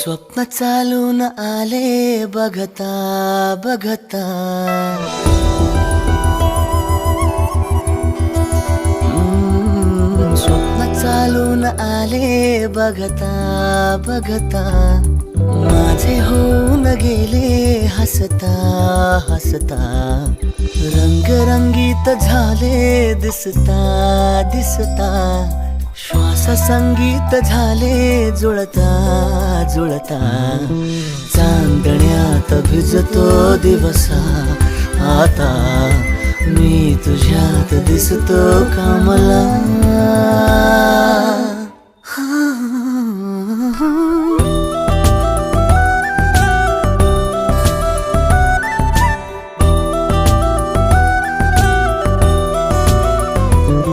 स्वप्न चालून आले बघता बघता, स्वप्न चालून आले बघता बघता, माझे होऊन गेले हसता हसता, रंगरंगीत झाले दिसता दिसता, श्वास संगीत झाले जुळता जुळता, चांदण्यात भिजतो दिवसा आता, मी तुझ्यात दिसतो का मला.